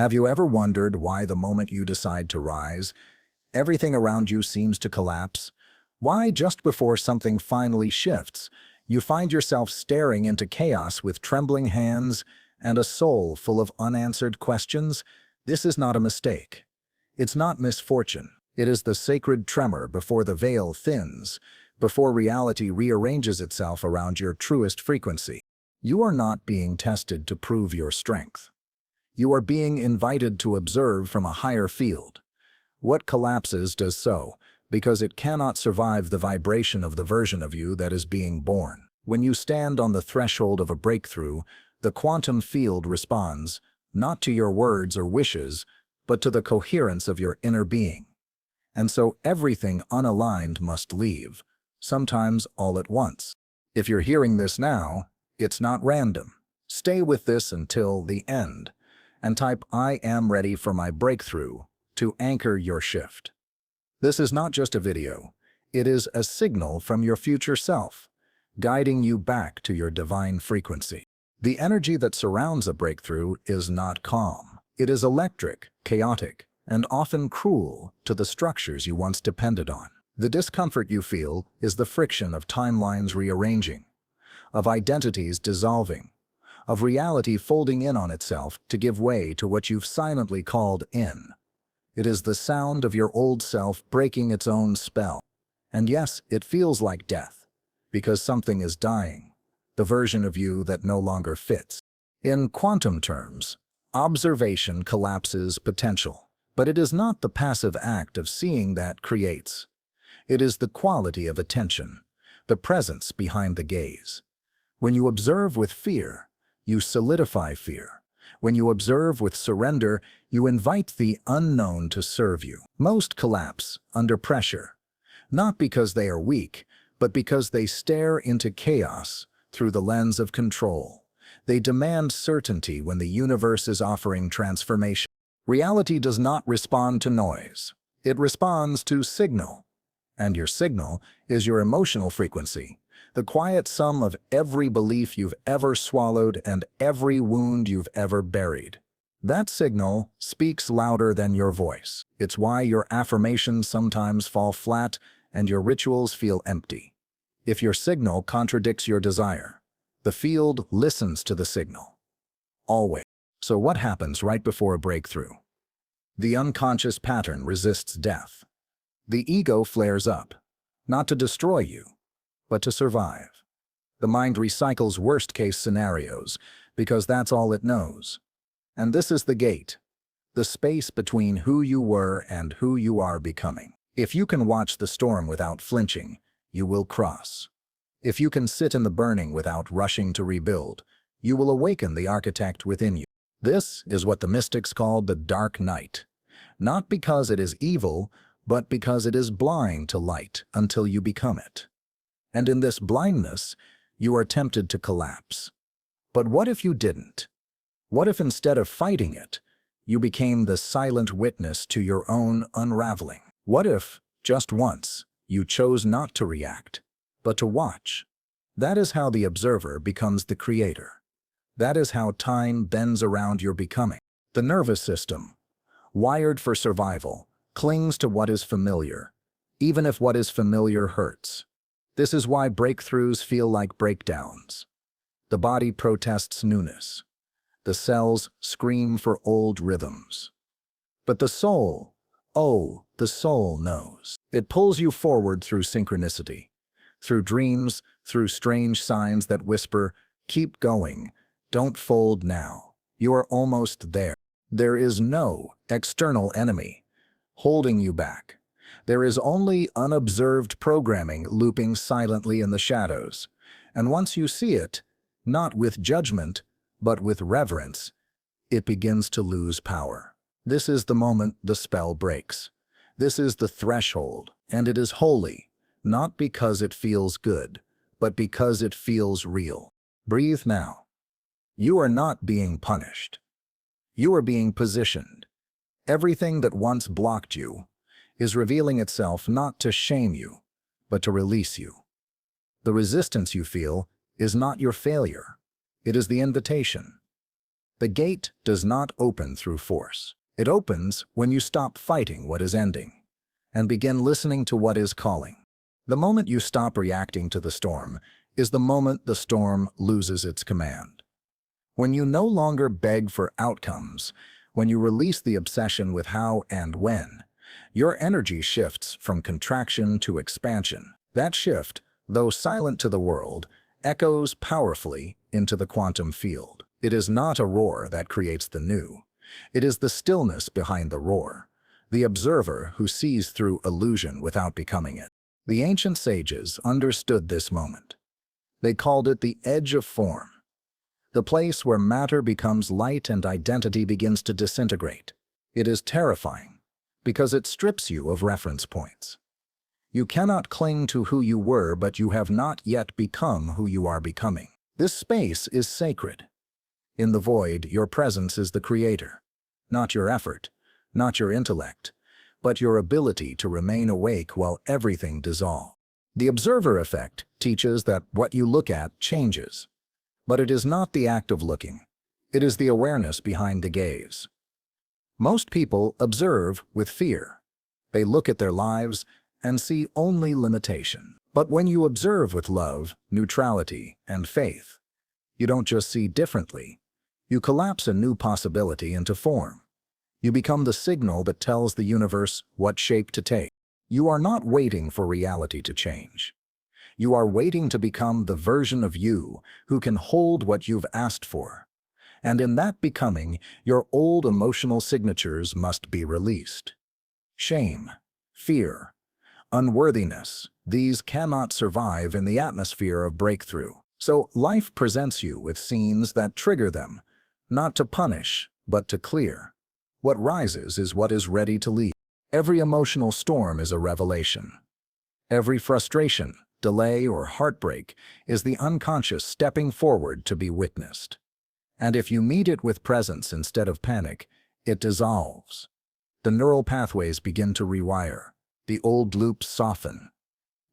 Have you ever wondered why the moment you decide to rise, everything around you seems to collapse? Why, just before something finally shifts, you find yourself staring into chaos with trembling hands and a soul full of unanswered questions? This is not a mistake. It's not misfortune. It is the sacred tremor before the veil thins, before reality rearranges itself around your truest frequency. You are not being tested to prove your strength. You are being invited to observe from a higher field. What collapses does so, because it cannot survive the vibration of the version of you that is being born. When you stand on the threshold of a breakthrough, the quantum field responds, not to your words or wishes, but to the coherence of your inner being. And so everything unaligned must leave, sometimes all at once. If you're hearing this now, it's not random. Stay with this until the end, and type "I am ready for my breakthrough" to anchor your shift. This is not just a video. It is a signal from your future self, guiding you back to your divine frequency. The energy that surrounds a breakthrough is not calm. It is electric, chaotic, and often cruel to the structures you once depended on. The discomfort you feel is the friction of timelines rearranging, of identities dissolving, of reality folding in on itself to give way to what you've silently called in. It is the sound of your old self breaking its own spell. And yes, it feels like death, because something is dying, the version of you that no longer fits. In quantum terms, observation collapses potential, but it is not the passive act of seeing that creates. It is the quality of attention, the presence behind the gaze. When you observe with fear, you solidify fear. When you observe with surrender, you invite the unknown to serve you. Most collapse under pressure, not because they are weak, but because they stare into chaos through the lens of control. They demand certainty when the universe is offering transformation. Reality does not respond to noise. It responds to signal. And your signal is your emotional frequency, the quiet sum of every belief you've ever swallowed and every wound you've ever buried. That signal speaks louder than your voice. It's why your affirmations sometimes fall flat and your rituals feel empty. If your signal contradicts your desire, the field listens to the signal. Always. So what happens right before a breakthrough? The unconscious pattern resists death. The ego flares up, not to destroy you, but to survive. The mind recycles worst-case scenarios because that's all it knows. And this is the gate, the space between who you were and who you are becoming. If you can watch the storm without flinching, you will cross. If you can sit in the burning without rushing to rebuild, you will awaken the architect within you. This is what the mystics called the dark night, not because it is evil, but because it is blind to light until you become it. And in this blindness, you are tempted to collapse. But what if you didn't? What if instead of fighting it, you became the silent witness to your own unraveling? What if, just once, you chose not to react, but to watch? That is how the observer becomes the creator. That is how time bends around your becoming. The nervous system, wired for survival, clings to what is familiar, even if what is familiar hurts. This is why breakthroughs feel like breakdowns. The body protests newness. The cells scream for old rhythms. But the soul, oh, the soul knows. It pulls you forward through synchronicity, through dreams, through strange signs that whisper, "Keep going, don't fold now. You are almost there." There is no external enemy holding you back. There is only unobserved programming looping silently in the shadows. And once you see it, not with judgment, but with reverence, it begins to lose power. This is the moment the spell breaks. This is the threshold, and it is holy, not because it feels good, but because it feels real. Breathe now. You are not being punished. You are being positioned. Everything that once blocked you is revealing itself not to shame you, but to release you. The resistance you feel is not your failure. It is the invitation. The gate does not open through force. It opens when you stop fighting what is ending and begin listening to what is calling. The moment you stop reacting to the storm is the moment the storm loses its command. When you no longer beg for outcomes, when you release the obsession with how and when, your energy shifts from contraction to expansion. That shift, though silent to the world, echoes powerfully into the quantum field. It is not a roar that creates the new. It is the stillness behind the roar, the observer who sees through illusion without becoming it. The ancient sages understood this moment. They called it the edge of form, the place where matter becomes light and identity begins to disintegrate. It is terrifying because it strips you of reference points. You cannot cling to who you were, but you have not yet become who you are becoming. This space is sacred. In the void, your presence is the creator. Not your effort, not your intellect, but your ability to remain awake while everything dissolves. The observer effect teaches that what you look at changes. But it is not the act of looking. It is the awareness behind the gaze. Most people observe with fear. They look at their lives and see only limitation. But when you observe with love, neutrality, and faith, you don't just see differently. You collapse a new possibility into form. You become the signal that tells the universe what shape to take. You are not waiting for reality to change. You are waiting to become the version of you who can hold what you've asked for. And in that becoming, your old emotional signatures must be released. Shame, fear, unworthiness, these cannot survive in the atmosphere of breakthrough. So life presents you with scenes that trigger them, not to punish, but to clear. What rises is what is ready to leave. Every emotional storm is a revelation. Every frustration, delay, or heartbreak is the unconscious stepping forward to be witnessed. And if you meet it with presence instead of panic, it dissolves. The neural pathways begin to rewire. The old loops soften.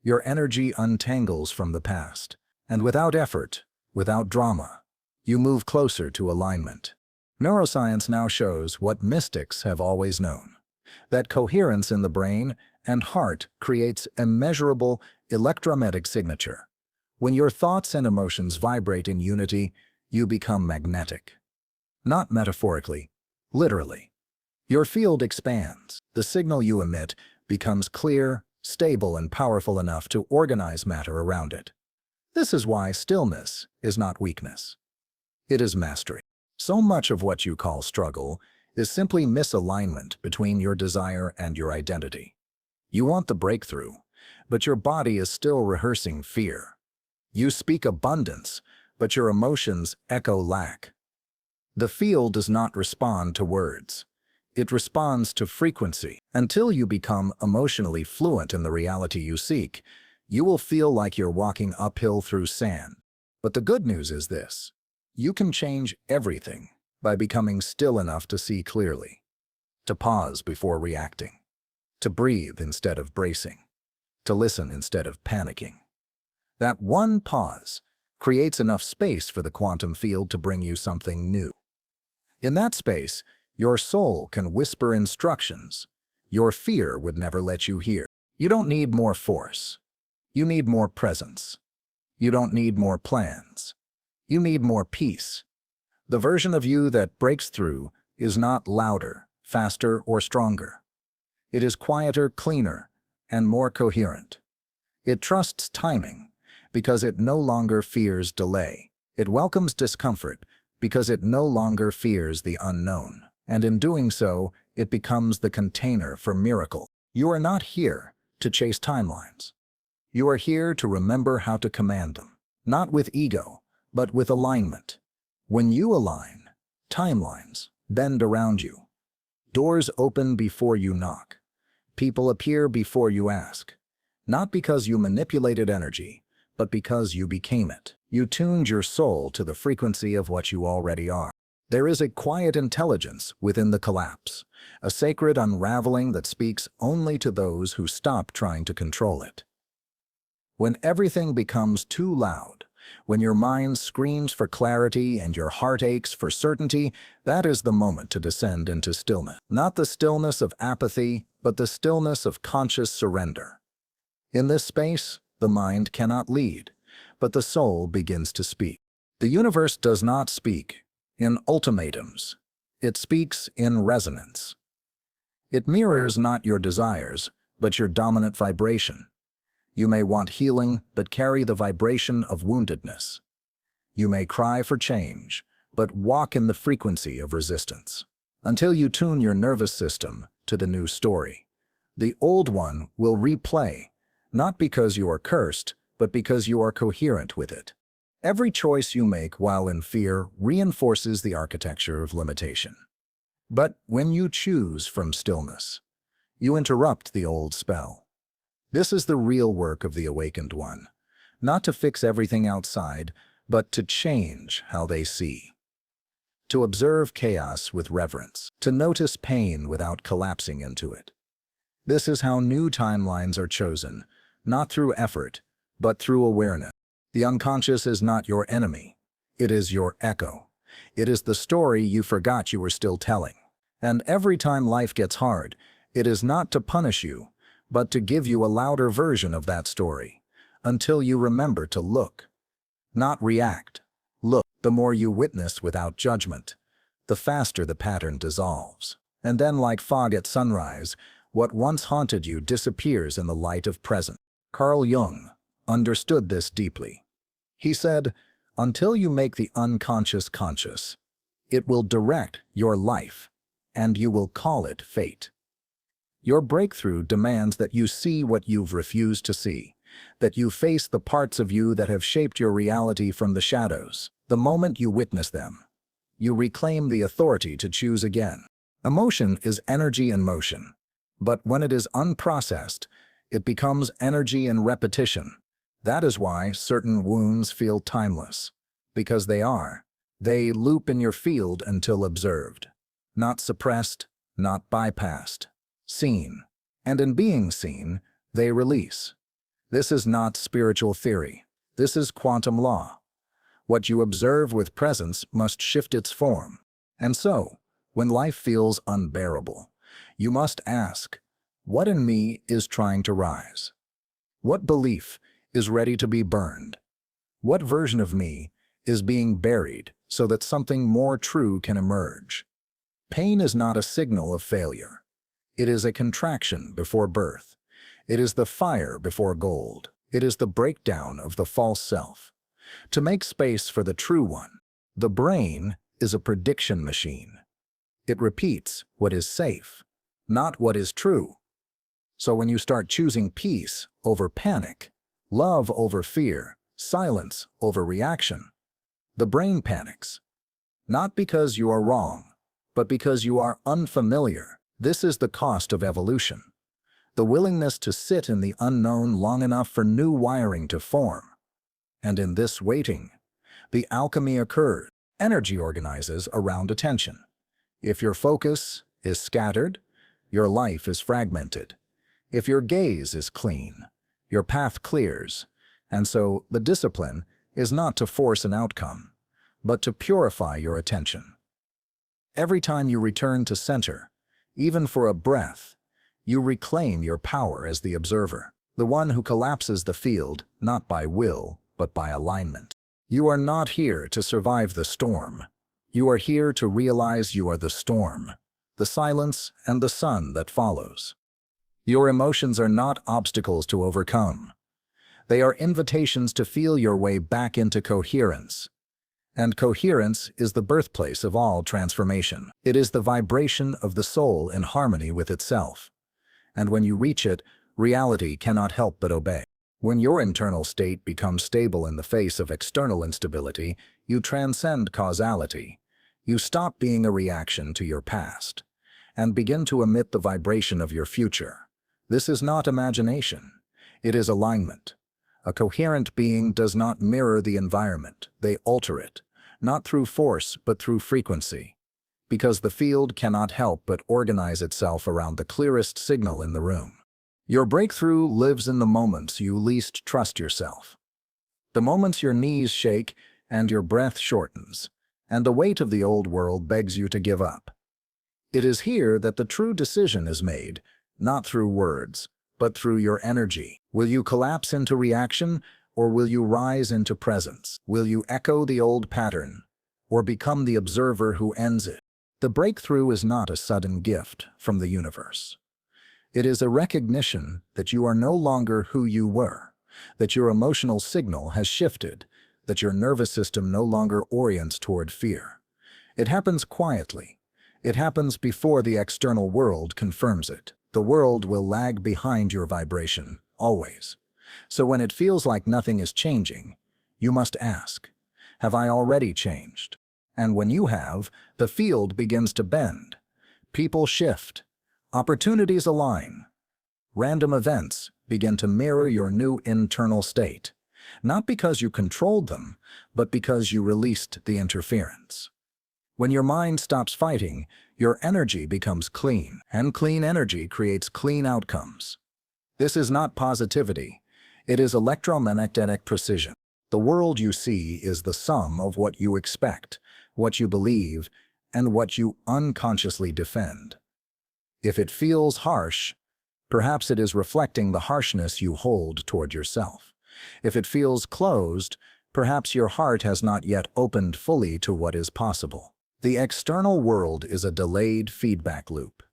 Your energy untangles from the past. And without effort, without drama, you move closer to alignment. Neuroscience now shows what mystics have always known, that coherence in the brain and heart creates immeasurable electromagnetic signature. When your thoughts and emotions vibrate in unity, you become magnetic. Not metaphorically, literally. Your field expands. The signal you emit becomes clear, stable, and powerful enough to organize matter around it. This is why stillness is not weakness. It is mastery. So much of what you call struggle is simply misalignment between your desire and your identity. You want the breakthrough, but your body is still rehearsing fear. You speak abundance, but your emotions echo lack. The field does not respond to words. It responds to frequency. Until you become emotionally fluent in the reality you seek, you will feel like you're walking uphill through sand. But the good news is this: you can change everything by becoming still enough to see clearly, to pause before reacting, to breathe instead of bracing, to listen instead of panicking. That one pause creates enough space for the quantum field to bring you something new. In that space, your soul can whisper instructions your fear would never let you hear. You don't need more force. You need more presence. You don't need more plans. You need more peace. The version of you that breaks through is not louder, faster, or stronger. It is quieter, cleaner, and more coherent. It trusts timing because it no longer fears delay. It welcomes discomfort because it no longer fears the unknown. And in doing so, it becomes the container for miracle. You are not here to chase timelines. You are here to remember how to command them, not with ego, but with alignment. When you align, timelines bend around you. Doors open before you knock. People appear before you ask. Not because you manipulated energy, but because you became it. You tuned your soul to the frequency of what you already are. There is a quiet intelligence within the collapse, a sacred unraveling that speaks only to those who stop trying to control it. When everything becomes too loud, When your mind screams for clarity and your heart aches for certainty, that is the moment to descend into stillness. Not the stillness of apathy, but the stillness of conscious surrender. In this space, the mind cannot lead, but the soul begins to speak. The universe does not speak in ultimatums. It speaks in resonance. It mirrors not your desires, but your dominant vibration. You may want healing, but carry the vibration of woundedness. You may cry for change, but walk in the frequency of resistance. Until you tune your nervous system to the new story, the old one will replay, not because you are cursed, but because you are coherent with it. Every choice you make while in fear reinforces the architecture of limitation. But when you choose from stillness, you interrupt the old spell. This is the real work of the awakened one, not to fix everything outside, but to change how they see. To observe chaos with reverence, to notice pain without collapsing into it. This is how new timelines are chosen, not through effort, but through awareness. The unconscious is not your enemy. It is your echo. It is the story you forgot you were still telling. And every time life gets hard, it is not to punish you, but to give you a louder version of that story, until you remember to look, not react. Look. The more you witness without judgment, the faster the pattern dissolves. And then, like fog at sunrise, what once haunted you disappears in the light of present. Carl Jung understood this deeply. He said, "Until you make the unconscious conscious, it will direct your life, and you will call it fate." Your breakthrough demands that you see what you've refused to see, that you face the parts of you that have shaped your reality from the shadows. The moment you witness them, you reclaim the authority to choose again. Emotion is energy in motion, but when it is unprocessed, it becomes energy in repetition. That is why certain wounds feel timeless, because they are. They loop in your field until observed, not suppressed, not bypassed, seen. And in being seen, they release. This is not spiritual theory. This is quantum law. What you observe with presence must shift its form. And so, when life feels unbearable, you must ask, what in me is trying to rise? What belief is ready to be burned? What version of me is being buried so that something more true can emerge? Pain is not a signal of failure. It is a contraction before birth. It is the fire before gold. It is the breakdown of the false self. To make space for the true one, the brain is a prediction machine. It repeats what is safe, not what is true. So when you start choosing peace over panic, love over fear, silence over reaction, the brain panics. Not because you are wrong, but because you are unfamiliar. This is the cost of evolution. The willingness to sit in the unknown long enough for new wiring to form. And in this waiting, the alchemy occurs. Energy organizes around attention. If your focus is scattered, your life is fragmented. If your gaze is clean, your path clears. And so the discipline is not to force an outcome, but to purify your attention. Every time you return to center, even for a breath, you reclaim your power as the observer, the one who collapses the field not by will, but by alignment. You are not here to survive the storm. You are here to realize you are the storm, the silence and the sun that follows. Your emotions are not obstacles to overcome. They are invitations to feel your way back into coherence. And coherence is the birthplace of all transformation. It is the vibration of the soul in harmony with itself. And when you reach it, reality cannot help but obey. When your internal state becomes stable in the face of external instability, you transcend causality. You stop being a reaction to your past, and begin to emit the vibration of your future. This is not imagination. It is alignment. A coherent being does not mirror the environment. They alter it, not through force, but through frequency. Because the field cannot help but organize itself around the clearest signal in the room. Your breakthrough lives in the moments you least trust yourself. The moments your knees shake and your breath shortens, and the weight of the old world begs you to give up. It is here that the true decision is made, not through words, but through your energy. Will you collapse into reaction, or will you rise into presence? Will you echo the old pattern, or become the observer who ends it? The breakthrough is not a sudden gift from the universe. It is a recognition that you are no longer who you were, that your emotional signal has shifted, that your nervous system no longer orients toward fear. It happens quietly. It happens before the external world confirms it. The world will lag behind your vibration, always. So when it feels like nothing is changing, you must ask, have I already changed? And when you have, the field begins to bend. People shift. Opportunities align. Random events begin to mirror your new internal state, not because you controlled them, but because you released the interference. When your mind stops fighting, your energy becomes clean, and clean energy creates clean outcomes. This is not positivity. It is electromagnetic precision. The world you see is the sum of what you expect, what you believe, and what you unconsciously defend. If it feels harsh, perhaps it is reflecting the harshness you hold toward yourself. If it feels closed, perhaps your heart has not yet opened fully to what is possible. The external world is a delayed feedback loop.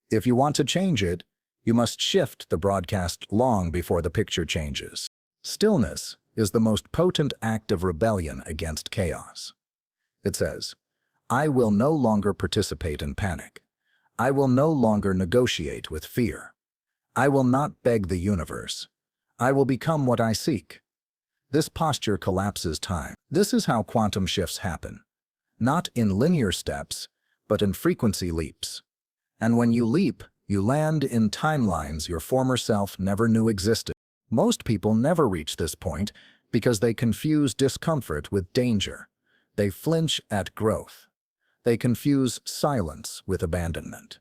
If you want to change it, you must shift the broadcast long before the picture changes. Stillness is the most potent act of rebellion against chaos. It says, I will no longer participate in panic. I will no longer negotiate with fear. I will not beg the universe. I will become what I seek. This posture collapses time. This is how quantum shifts happen. Not in linear steps, but in frequency leaps. And when you leap, you land in timelines your former self never knew existed. Most people never reach this point because they confuse discomfort with danger. They flinch at growth. They confuse silence with abandonment.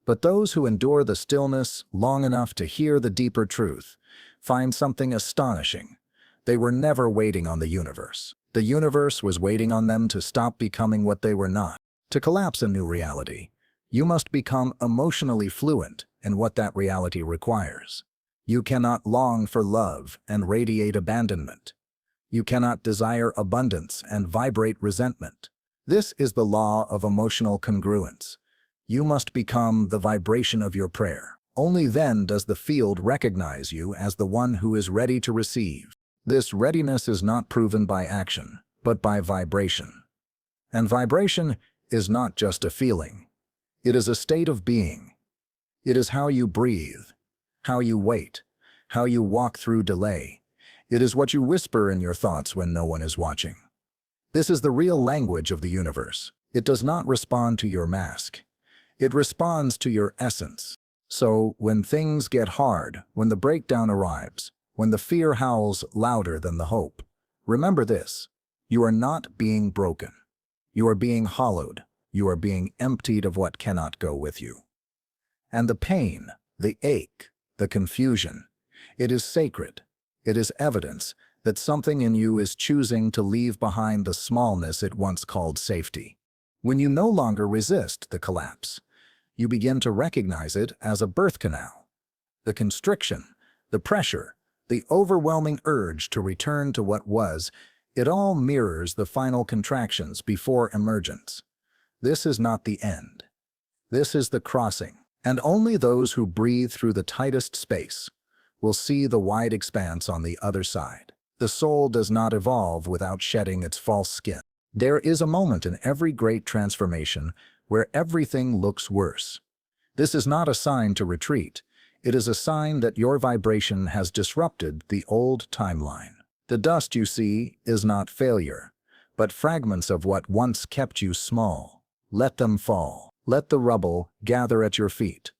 But those who endure the stillness long enough to hear the deeper truth find something astonishing. They were never waiting on the universe. The universe was waiting on them to stop becoming what they were not. To collapse a new reality, you must become emotionally fluent in what that reality requires. You cannot long for love and radiate abandonment. You cannot desire abundance and vibrate resentment. This is the law of emotional congruence. You must become the vibration of your prayer. Only then does the field recognize you as the one who is ready to receive. This readiness is not proven by action, but by vibration. And vibration is not just a feeling. It is a state of being. It is how you breathe, how you wait, how you walk through delay. It is what you whisper in your thoughts when no one is watching. This is the real language of the universe. It does not respond to your mask. It responds to your essence. So, when things get hard, when the breakdown arrives, when the fear howls louder than the hope, remember this: you are not being broken. You are being hollowed. You are being emptied of what cannot go with you. And the pain, the ache, the confusion, it is sacred. It is evidence that something in you is choosing to leave behind the smallness it once called safety. When you no longer resist the collapse, you begin to recognize it as a birth canal. The constriction, the pressure, the overwhelming urge to return to what was, it all mirrors the final contractions before emergence. This is not the end. This is the crossing, and only those who breathe through the tightest space will see the wide expanse on the other side. The soul does not evolve without shedding its false skin. There is a moment in every great transformation where everything looks worse. This is not a sign to retreat. It is a sign that your vibration has disrupted the old timeline. The dust you see is not failure, but fragments of what once kept you small. Let them fall. Let the rubble gather at your feet.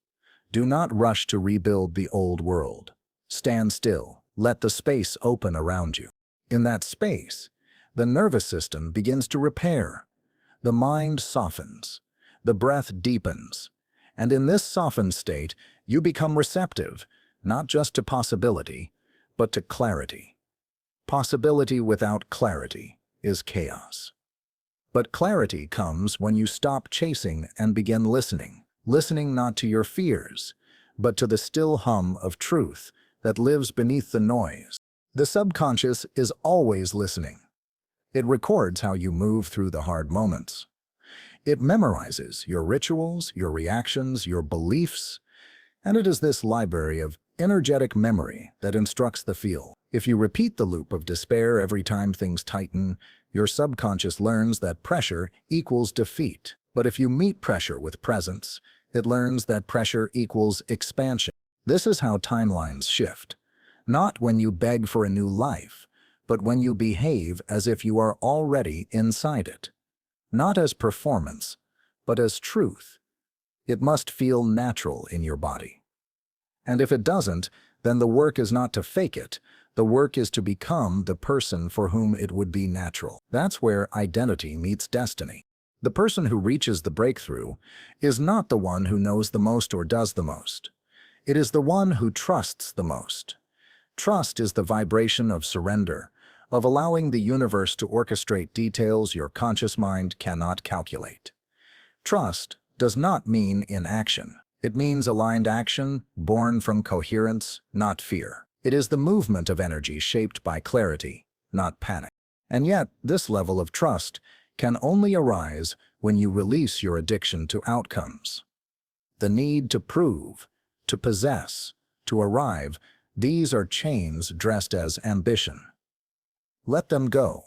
Do not rush to rebuild the old world. Stand still. Let the space open around you. In that space, the nervous system begins to repair. The mind softens. The breath deepens. And in this softened state, you become receptive, not just to possibility, but to clarity. Possibility without clarity is chaos. But clarity comes when you stop chasing and begin listening. Listening not to your fears, but to the still hum of truth that lives beneath the noise. The subconscious is always listening. It records how you move through the hard moments. It memorizes your rituals, your reactions, your beliefs, and it is this library of energetic memory that instructs the field. If you repeat the loop of despair every time things tighten, your subconscious learns that pressure equals defeat. But if you meet pressure with presence, it learns that pressure equals expansion. This is how timelines shift. Not when you beg for a new life, but when you behave as if you are already inside it. Not as performance, but as truth. It must feel natural in your body. And if it doesn't, then the work is not to fake it. The work is to become the person for whom it would be natural. That's where identity meets destiny. The person who reaches the breakthrough is not the one who knows the most or does the most. It is the one who trusts the most. Trust is the vibration of surrender, of allowing the universe to orchestrate details your conscious mind cannot calculate. Trust does not mean inaction. It means aligned action, born from coherence, not fear. It is the movement of energy shaped by clarity, not panic. And yet, this level of trust can only arise when you release your addiction to outcomes. The need to prove, to possess, to arrive, these are chains dressed as ambition. Let them go.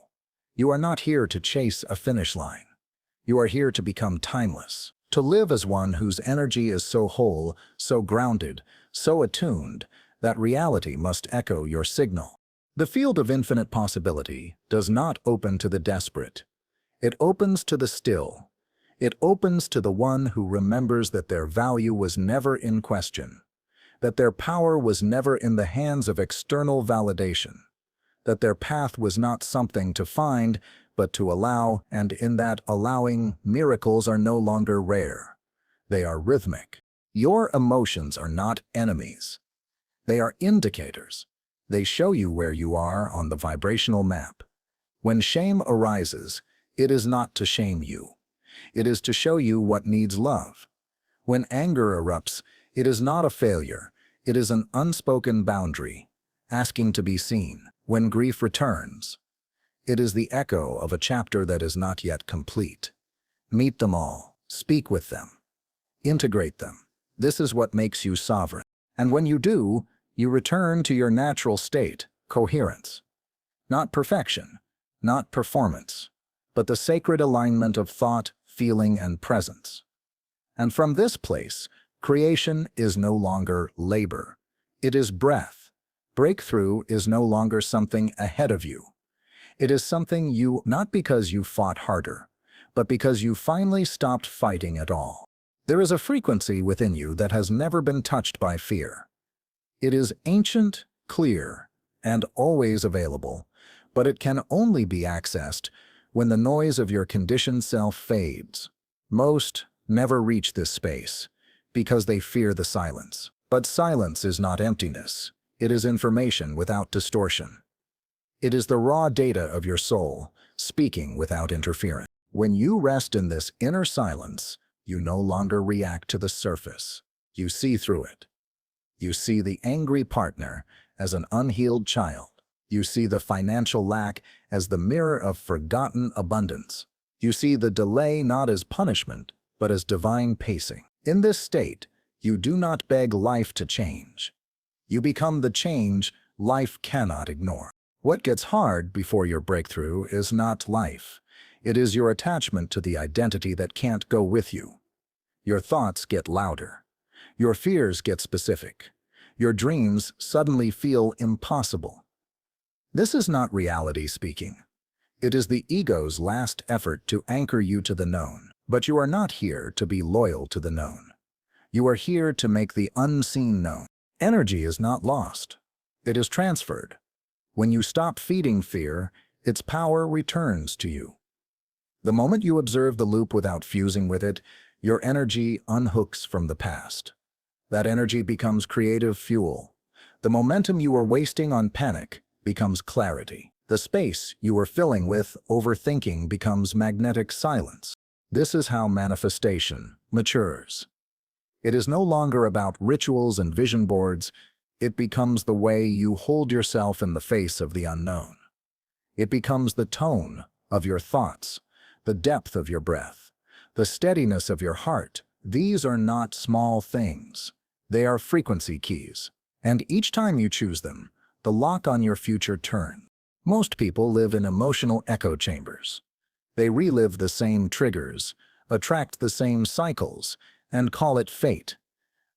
You are not here to chase a finish line. You are here to become timeless, to live as one whose energy is so whole, so grounded, so attuned, that reality must echo your signal. The field of infinite possibility does not open to the desperate. It opens to the still. It opens to the one who remembers that their value was never in question, that their power was never in the hands of external validation, that their path was not something to find, but to allow, and in that allowing, miracles are no longer rare. They are rhythmic. Your emotions are not enemies. They are indicators. They show you where you are on the vibrational map. When shame arises, it is not to shame you. It is to show you what needs love. When anger erupts, it is not a failure. It is an unspoken boundary, asking to be seen. When grief returns, it is the echo of a chapter that is not yet complete. Meet them all. Speak with them. Integrate them. This is what makes you sovereign. And when you do, you return to your natural state, coherence. Not perfection, not performance, but the sacred alignment of thought, feeling, and presence. And from this place, creation is no longer labor. It is breath. Breakthrough is no longer something ahead of you. It is something you, not because you fought harder, but because you finally stopped fighting at all. There is a frequency within you that has never been touched by fear. It is ancient, clear, and always available, but it can only be accessed when the noise of your conditioned self fades. Most never reach this space because they fear the silence. But silence is not emptiness. It is information without distortion. It is the raw data of your soul, speaking without interference. When you rest in this inner silence, you no longer react to the surface. You see through it. You see the angry partner as an unhealed child. You see the financial lack as the mirror of forgotten abundance. You see the delay not as punishment, but as divine pacing. In this state, you do not beg life to change. You become the change life cannot ignore. What gets hard before your breakthrough is not life. It is your attachment to the identity that can't go with you. Your thoughts get louder. Your fears get specific. Your dreams suddenly feel impossible. This is not reality speaking. It is the ego's last effort to anchor you to the known. But you are not here to be loyal to the known. You are here to make the unseen known. Energy is not lost. It is transferred. When you stop feeding fear, its power returns to you. The moment you observe the loop without fusing with it, your energy unhooks from the past. That energy becomes creative fuel. The momentum you were wasting on panic becomes clarity. The space you were filling with overthinking becomes magnetic silence. This is how manifestation matures. It is no longer about rituals and vision boards. It becomes the way you hold yourself in the face of the unknown. It becomes the tone of your thoughts, the depth of your breath, the steadiness of your heart. These are not small things. They are frequency keys. And each time you choose them, the lock on your future turns. Most people live in emotional echo chambers. They relive the same triggers, attract the same cycles, and call it fate.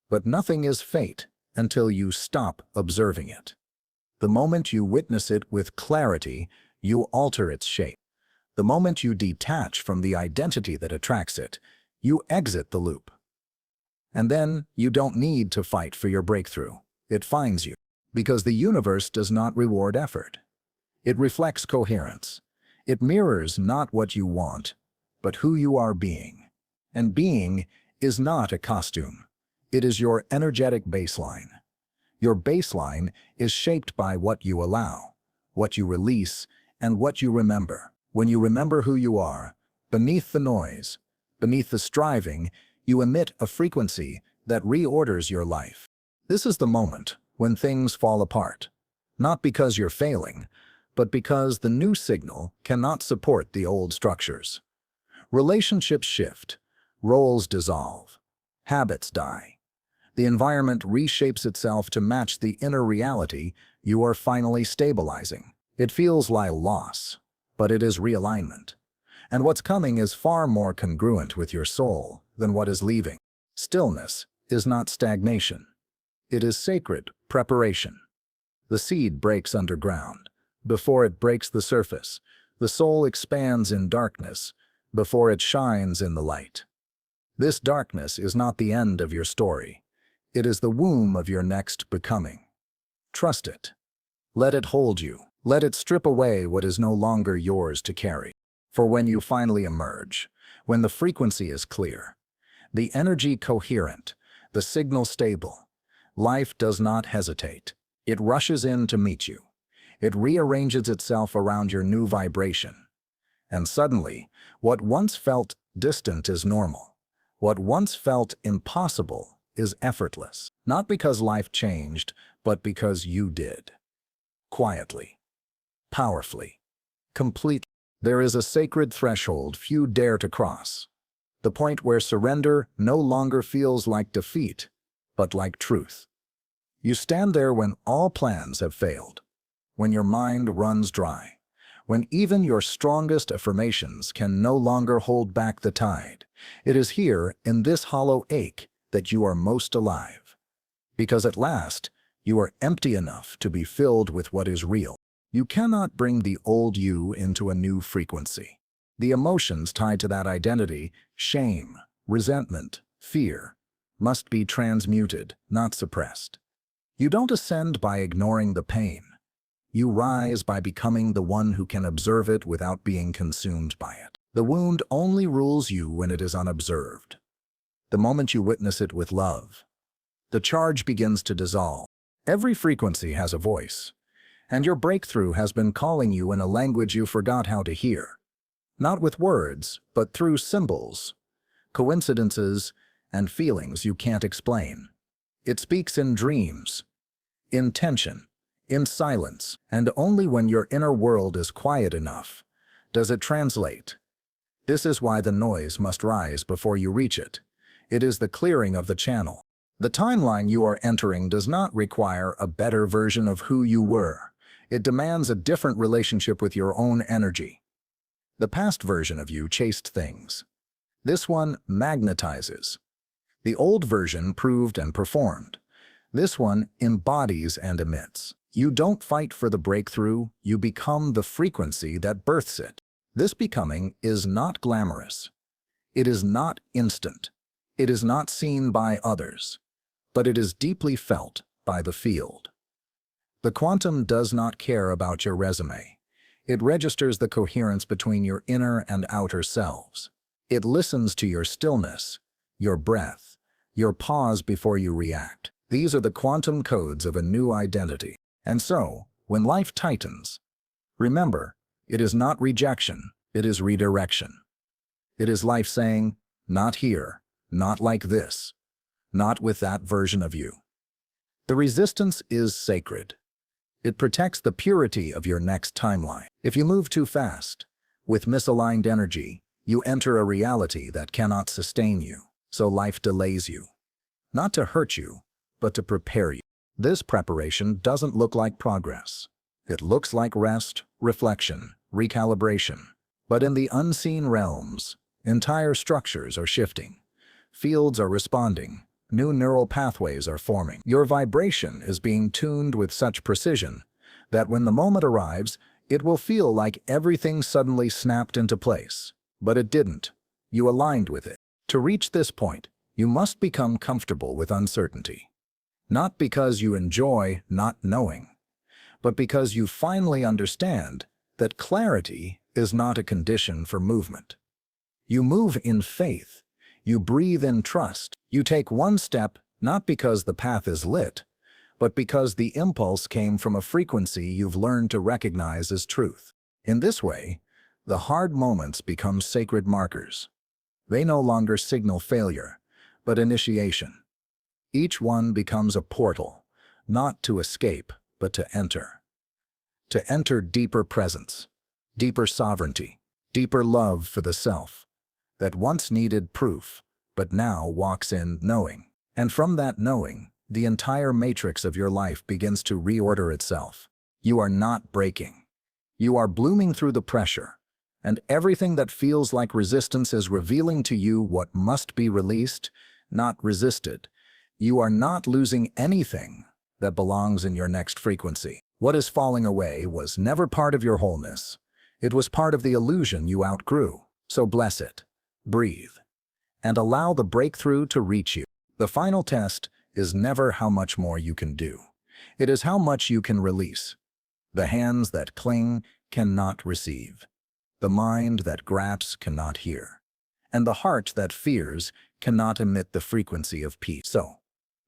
But nothing is fate until you stop observing it. The moment you witness it with clarity, you alter its shape. The moment you detach from the identity that attracts it, you exit the loop. And then you don't need to fight for your breakthrough. It finds you. Because the universe does not reward effort. It reflects coherence. It mirrors not what you want, but who you are being. And being is not a costume. It is your energetic baseline. Your baseline is shaped by what you allow, what you release, and what you remember. When you remember who you are, beneath the noise, beneath the striving, you emit a frequency that reorders your life. This is the moment when things fall apart, not because you're failing, but because the new signal cannot support the old structures. Relationships shift, roles dissolve, habits die. The environment reshapes itself to match the inner reality you are finally stabilizing. It feels like loss, but it is realignment. And what's coming is far more congruent with your soul than what is leaving. Stillness is not stagnation. It is sacred preparation. The seed breaks underground. Before it breaks the surface, the soul expands in darkness before it shines in the light. This darkness is not the end of your story. It is the womb of your next becoming. Trust it. Let it hold you. Let it strip away what is no longer yours to carry. For when you finally emerge, when the frequency is clear, the energy coherent, the signal stable, life does not hesitate. It rushes in to meet you. It rearranges itself around your new vibration. And suddenly, what once felt distant is normal. What once felt impossible is effortless. Not because life changed, but because you did. Quietly, powerfully, completely. There is a sacred threshold few dare to cross. The point where surrender no longer feels like defeat, but like truth. You stand there when all plans have failed, when your mind runs dry, when even your strongest affirmations can no longer hold back the tide. It is here, in this hollow ache, that you are most alive. Because at last, you are empty enough to be filled with what is real. You cannot bring the old you into a new frequency. The emotions tied to that identity, shame, resentment, fear, must be transmuted, not suppressed. You don't ascend by ignoring the pain. You rise by becoming the one who can observe it without being consumed by it. The wound only rules you when it is unobserved. The moment you witness it with love, the charge begins to dissolve. Every frequency has a voice, and your breakthrough has been calling you in a language you forgot how to hear. Not with words, but through symbols, coincidences, and feelings you can't explain. It speaks in dreams, in tension, in silence, and only when your inner world is quiet enough does it translate. This is why the noise must rise before you reach it. It is the clearing of the channel. The timeline you are entering does not require a better version of who you were. It demands a different relationship with your own energy. The past version of you chased things. This one magnetizes. The old version proved and performed. This one embodies and emits. You don't fight for the breakthrough, you become the frequency that births it. This becoming is not glamorous. It is not instant. It is not seen by others. But it is deeply felt by the field. The quantum does not care about your resume. It registers the coherence between your inner and outer selves. It listens to your stillness, your breath, your pause before you react. These are the quantum codes of a new identity. And so, When life tightens, remember, it is not rejection, it is redirection. It is life saying, not here, not like this, not with that version of you. The resistance is sacred. It protects the purity of your next timeline. If you move too fast, with misaligned energy, you enter a reality that cannot sustain you, so life delays you. Not to hurt you, but to prepare you. This preparation doesn't look like progress. It looks like rest, reflection, recalibration. But in the unseen realms, entire structures are shifting. Fields are responding. New neural pathways are forming. Your vibration is being tuned with such precision that when the moment arrives, it will feel like everything suddenly snapped into place. But it didn't. You aligned with it. To reach this point, you must become comfortable with uncertainty. Not because you enjoy not knowing, but because you finally understand that clarity is not a condition for movement. You move in faith. You breathe in trust. You take one step not because the path is lit, but because the impulse came from a frequency you've learned to recognize as truth. In this way, the hard moments become sacred markers. They no longer signal failure, but initiation. Each one becomes a portal, not to escape, but to enter. To enter deeper presence, deeper sovereignty, deeper love for the self, that once needed proof, but now walks in knowing. And from that knowing, the entire matrix of your life begins to reorder itself. You are not breaking. You are blooming through the pressure, and everything that feels like resistance is revealing to you what must be released, not resisted. You are not losing anything that belongs in your next frequency. What is falling away was never part of your wholeness. It was part of the illusion you outgrew. So bless it, breathe, and allow the breakthrough to reach you. The final test is never how much more you can do. It is how much you can release. The hands that cling cannot receive. The mind that grasps cannot hear. And the heart that fears cannot emit the frequency of peace. So,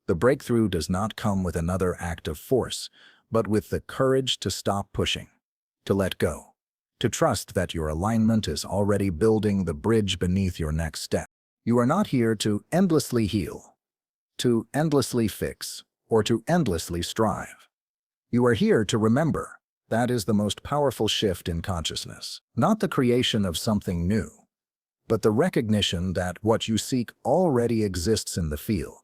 the breakthrough does not come with another act of force, but with the courage to stop pushing, to let go, to trust that your alignment is already building the bridge beneath your next step. You are not here to endlessly heal, to endlessly fix, or to endlessly strive. You are here to remember. That is the most powerful shift in consciousness. Not the creation of something new, but the recognition that what you seek already exists in the field.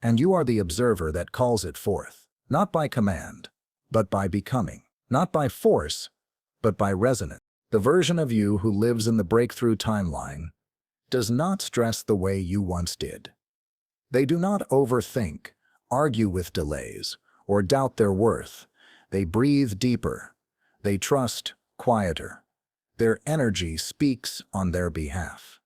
And you are the observer that calls it forth, not by command, but by becoming, not by force, but by resonance. The version of you who lives in the breakthrough timeline does not stress the way you once did. They do not overthink, argue with delays, or doubt their worth. They breathe deeper. They trust quieter. Their energy speaks on their behalf.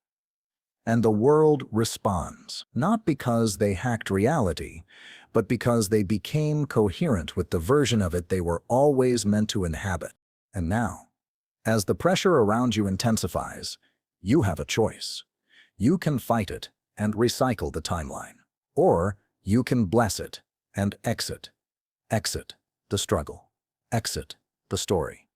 And the world responds, not because they hacked reality, but because they became coherent with the version of it they were always meant to inhabit. And now, as the pressure around you intensifies, you have a choice. You can fight it and recycle the timeline, or you can bless it and exit. Exit the struggle. Exit the story.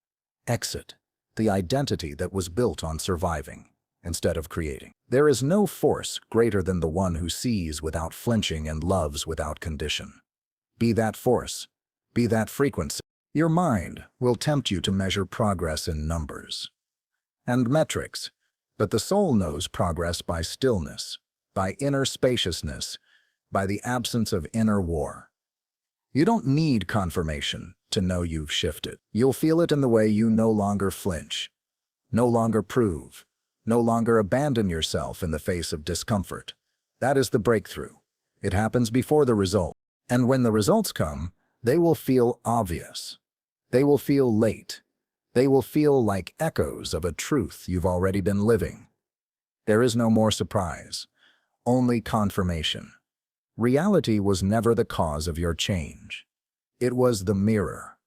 Exit the identity that was built on surviving instead of creating. There is no force greater than the one who sees without flinching and loves without condition. Be that force. Be that frequency. Your mind will tempt you to measure progress in numbers and metrics, but the soul knows progress by stillness, by inner spaciousness, by the absence of inner war. You don't need confirmation to know you've shifted. You'll feel it in the way you no longer flinch, no longer prove, no longer abandon yourself in the face of discomfort. That is the breakthrough. It happens before the result. And when the results come, they will feel obvious. They will feel late. They will feel like echoes of a truth you've already been living. There is no more surprise, only confirmation. Reality was never the cause of your change. It was the mirror.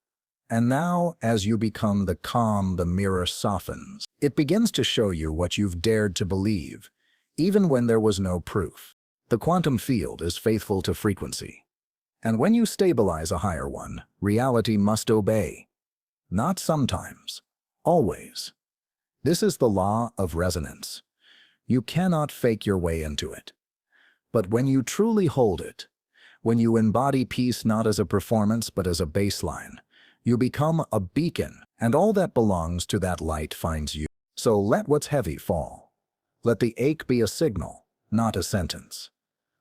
And now, as you become the calm, the mirror softens. It begins to show you what you've dared to believe, even when there was no proof. The quantum field is faithful to frequency. And when you stabilize a higher one, reality must obey. Not sometimes. Always. This is the law of resonance. You cannot fake your way into it. But when you truly hold it, when you embody peace not as a performance but as a baseline, you become a beacon, and all that belongs to that light finds you. So let what's heavy fall. Let the ache be a signal, not a sentence.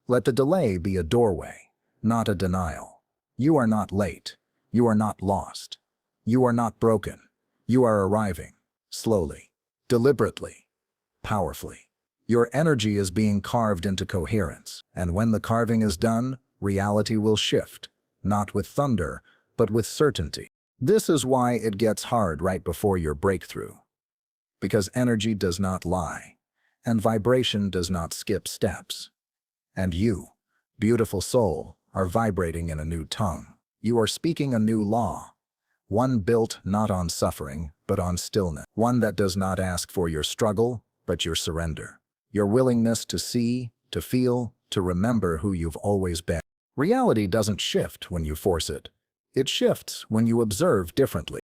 Let the delay be a doorway, not a denial. You are not late. You are not lost. You are not broken. You are arriving, slowly, deliberately, powerfully. Your energy is being carved into coherence, and when the carving is done, reality will shift, not with thunder, but with certainty. This is why it gets hard right before your breakthrough. Because energy does not lie, and vibration does not skip steps. And you, beautiful soul, are vibrating in a new tongue. You are speaking a new law, one built not on suffering, but on stillness. One that does not ask for your struggle, but your surrender. Your willingness to see, to feel, to remember who you've always been. Reality doesn't shift when you force it. It shifts when you observe differently.